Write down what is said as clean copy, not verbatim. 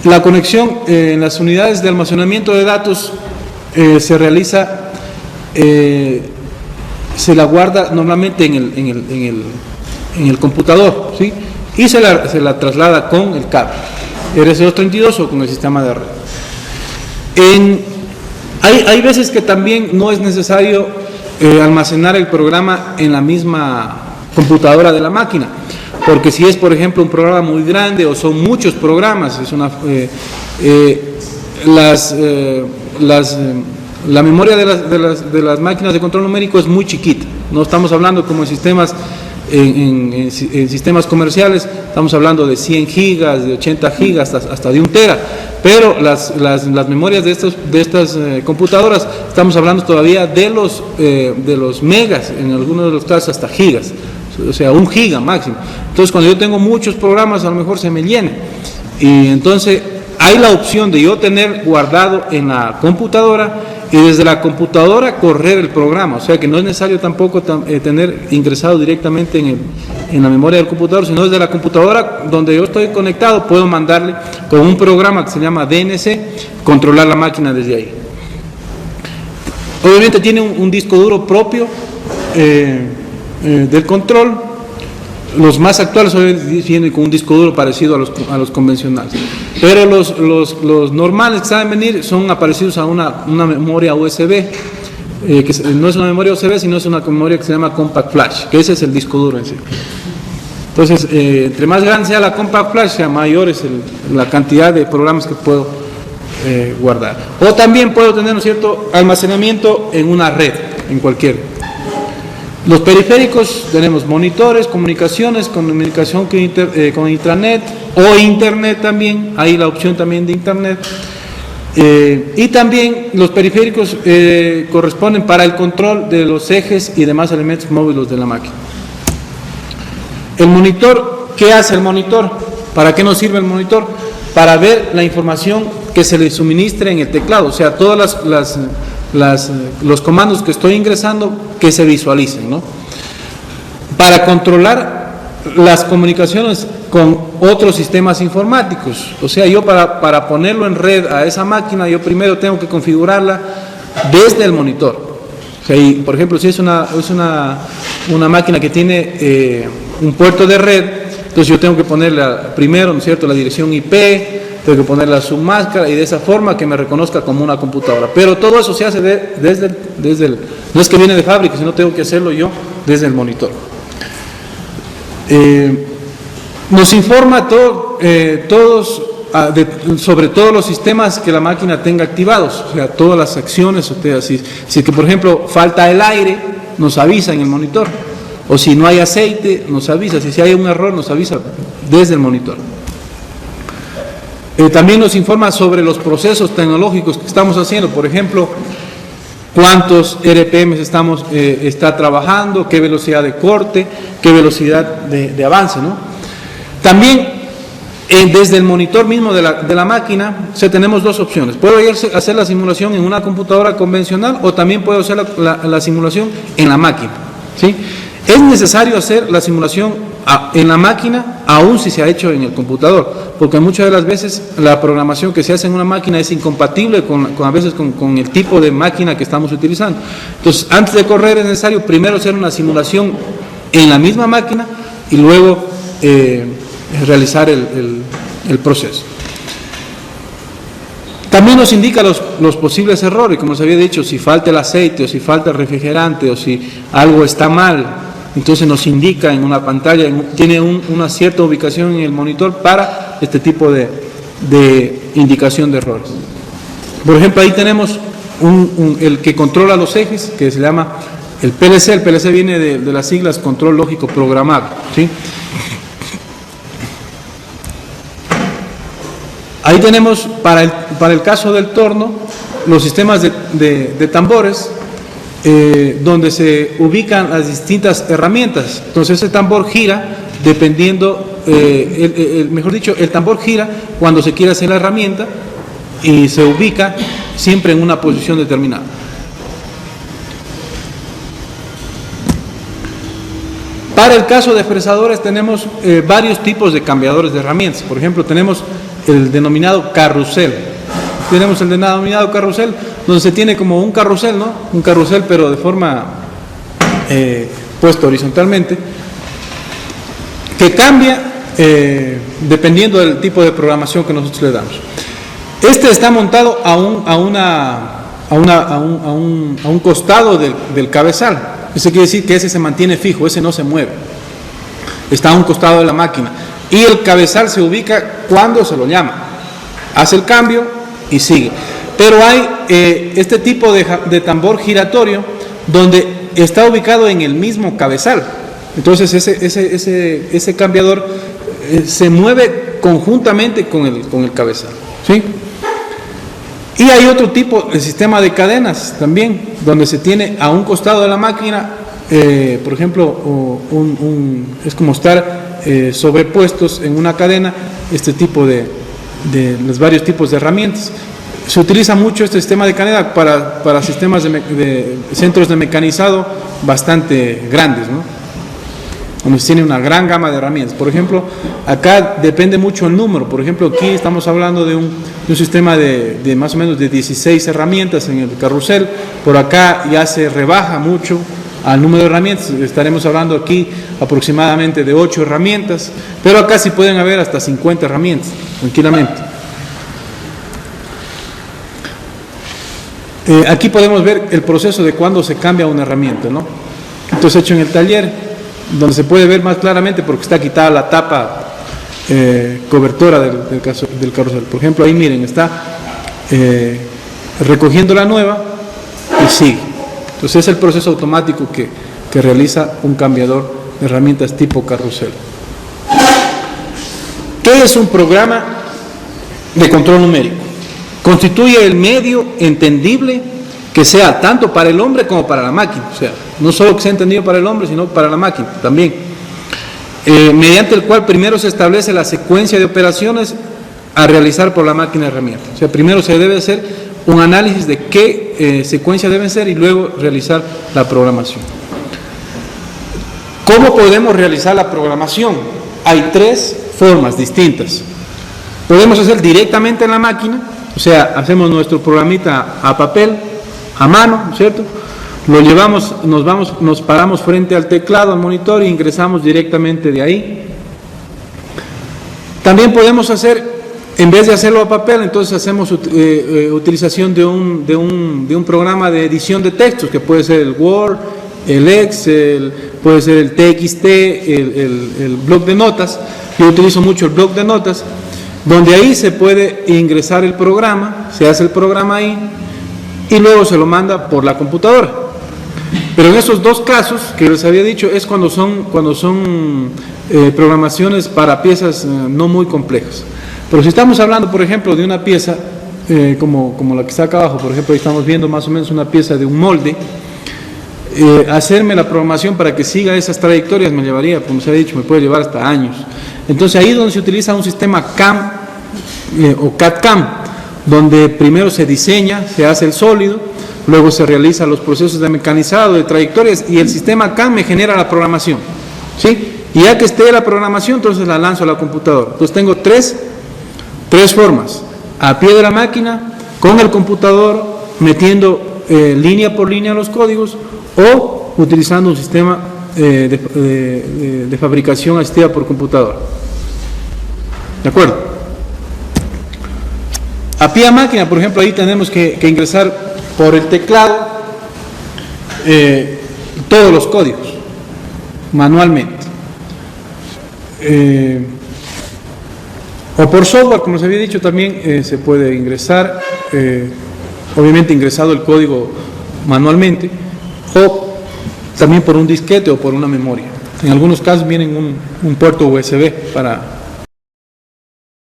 La conexión en las unidades de almacenamiento de datos se realiza, se la guarda normalmente en el computador, ¿sí? Y se la traslada con el cable RC232 o con el sistema de red. Hay veces que también no es necesario almacenar el programa en la misma computadora de la máquina, porque si es, por ejemplo, un programa muy grande o son muchos programas, la memoria de las máquinas de control numérico es muy chiquita. No estamos hablando como en sistemas sistemas comerciales, estamos hablando de 100 gigas, de 80 gigas, hasta de 1 tera, pero las memorias de estas computadoras, estamos hablando todavía de los megas, en algunos de los casos hasta gigas, o sea, 1 giga máximo. Entonces, cuando yo tengo muchos programas, a lo mejor se me llena, y entonces hay la opción de yo tener guardado en la computadora y desde la computadora correr el programa, o sea que no es necesario tampoco tener ingresado directamente en la memoria del computador, sino desde la computadora donde yo estoy conectado puedo mandarle con un programa que se llama DNC, controlar la máquina desde ahí. Obviamente tiene un disco duro propio del control. Los más actuales vienen con un disco duro parecido a los convencionales, pero los normales que saben venir son parecidos a una memoria USB, que no es una memoria USB, sino es una memoria que se llama Compact Flash, que ese es el disco duro en sí. Entonces, entre más grande sea la Compact Flash, sea mayor es la cantidad de programas que puedo guardar. O también puedo tener un cierto almacenamiento en una red, en cualquier. Los periféricos tenemos monitores, comunicación con intranet o internet también, hay la opción también de internet. Y también los periféricos corresponden para el control de los ejes y demás elementos móviles de la máquina. El monitor, ¿qué hace el monitor? ¿Para qué nos sirve el monitor? Para ver la información que se le suministre en el teclado, o sea, todas los comandos que estoy ingresando que se visualicen, ¿no? Para controlar las comunicaciones con otros sistemas informáticos, o sea, yo para ponerlo en red a esa máquina, yo primero tengo que configurarla desde el monitor. O sea, por ejemplo, si es una máquina que tiene un puerto de red, entonces yo tengo que ponerle primero, ¿no es cierto?, la dirección IP, tengo que ponerle la submáscara y de esa forma que me reconozca como una computadora. Pero todo eso se hace desde el, no es que viene de fábrica, sino tengo que hacerlo yo desde el monitor. Nos informa sobre todos los sistemas que la máquina tenga activados, o sea, todas las acciones, o sea, si que por ejemplo falta el aire, nos avisa en el monitor, o si no hay aceite, nos avisa, si hay un error, nos avisa desde el monitor. También nos informa sobre los procesos tecnológicos que estamos haciendo, por ejemplo, cuántos RPM está trabajando, qué velocidad de corte, qué velocidad de avance, ¿no? También desde el monitor mismo de la máquina, tenemos dos opciones. Puedo hacer la simulación en una computadora convencional o también puedo hacer la simulación en la máquina, ¿sí? Es necesario hacer la simulación en la máquina, aun si se ha hecho en el computador, porque muchas de las veces la programación que se hace en una máquina es incompatible a veces con el tipo de máquina que estamos utilizando. Entonces, antes de correr es necesario primero hacer una simulación en la misma máquina y luego realizar el proceso. También nos indica los posibles errores, como les había dicho, si falta el aceite o si falta el refrigerante o si algo está mal. Entonces nos indica en una pantalla, tiene una cierta ubicación en el monitor para este tipo de indicación de errores. Por ejemplo, ahí tenemos el que controla los ejes, que se llama el PLC. El PLC viene de las siglas Control Lógico Programado, ¿sí? Ahí tenemos, para el caso del torno, los sistemas de tambores, donde se ubican las distintas herramientas. Entonces ese tambor gira dependiendo, mejor dicho, el tambor gira cuando se quiere hacer la herramienta y se ubica siempre en una posición determinada. Para el caso de fresadores tenemos varios tipos de cambiadores de herramientas. Por ejemplo, tenemos el denominado carrusel. Tenemos el denominado carrusel, donde se tiene como un carrusel, ¿no? Un carrusel, pero de forma puesto horizontalmente, que cambia dependiendo del tipo de programación que nosotros le damos. Este está montado a un costado del cabezal. Eso quiere decir que ese se mantiene fijo, ese no se mueve. Está a un costado de la máquina. Y el cabezal se ubica cuando se lo llama. Hace el cambio y sigue. Pero hay este tipo de tambor giratorio donde está ubicado en el mismo cabezal. Entonces ese cambiador se mueve conjuntamente con el cabezal, ¿sí? Y hay otro tipo de sistema de cadenas también, donde se tiene a un costado de la máquina, por ejemplo, es como estar sobrepuestos en una cadena, este tipo de los varios tipos de herramientas. Se utiliza mucho este sistema de cadena para sistemas de centros de mecanizado bastante grandes, ¿no? Donde se tiene una gran gama de herramientas. Por ejemplo, acá depende mucho el número. Por ejemplo, aquí estamos hablando de un sistema de más o menos de 16 herramientas en el carrusel. Por acá ya se rebaja mucho al número de herramientas. Estaremos hablando aquí aproximadamente de 8 herramientas, pero acá sí pueden haber hasta 50 herramientas, tranquilamente. Aquí podemos ver el proceso de cuando se cambia una herramienta, ¿no? Entonces, hecho en el taller, donde se puede ver más claramente porque está quitada la tapa cobertora del carrusel. Por ejemplo, ahí miren, está recogiendo la nueva y sigue. Entonces es el proceso automático que realiza un cambiador de herramientas tipo carrusel. ¿Qué es un programa de control numérico? Constituye el medio entendible que sea tanto para el hombre como para la máquina, o sea, no solo que sea entendido para el hombre, sino para la máquina también, mediante el cual primero se establece la secuencia de operaciones a realizar por la máquina de herramientas. O sea, primero se debe hacer un análisis de qué secuencia deben ser y luego realizar la programación. ¿Cómo podemos realizar la programación? Hay 3 formas distintas. Podemos hacer directamente en la máquina, o sea, hacemos nuestro programita a papel, a mano, ¿cierto? Lo llevamos, nos paramos frente al teclado, al monitor, e ingresamos directamente de ahí. También podemos hacer, en vez de hacerlo a papel, entonces hacemos utilización de un programa de edición de textos, que puede ser el Word, el Excel, puede ser el TXT, el bloc de notas. Yo utilizo mucho el bloc de notas, donde ahí se puede ingresar el programa, se hace el programa ahí, y luego se lo manda por la computadora. Pero en esos 2 casos que les había dicho es cuando son programaciones para piezas no muy complejas. Pero si estamos hablando, por ejemplo, de una pieza como la que está acá abajo, por ejemplo, ahí estamos viendo más o menos una pieza de un molde, hacerme la programación para que siga esas trayectorias me llevaría, como se ha dicho, me puede llevar hasta años. Entonces ahí es donde se utiliza un sistema CAM o CAD-CAM, donde primero se diseña, se hace el sólido, luego se realizan los procesos de mecanizado, de trayectorias, y el sistema CAM me genera la programación, ¿sí? Y ya que esté la programación, entonces la lanzo a la computadora. Entonces tengo tres formas: a pie de la máquina, con el computador, metiendo línea por línea los códigos, o utilizando un sistema de fabricación asistida por computadora. ¿De acuerdo? A pie de máquina, por ejemplo, ahí tenemos que ingresar por el teclado todos los códigos manualmente, o por software, como les había dicho, también se puede ingresar, obviamente ingresado el código manualmente, o también por un disquete o por una memoria. En algunos casos vienen un puerto USB para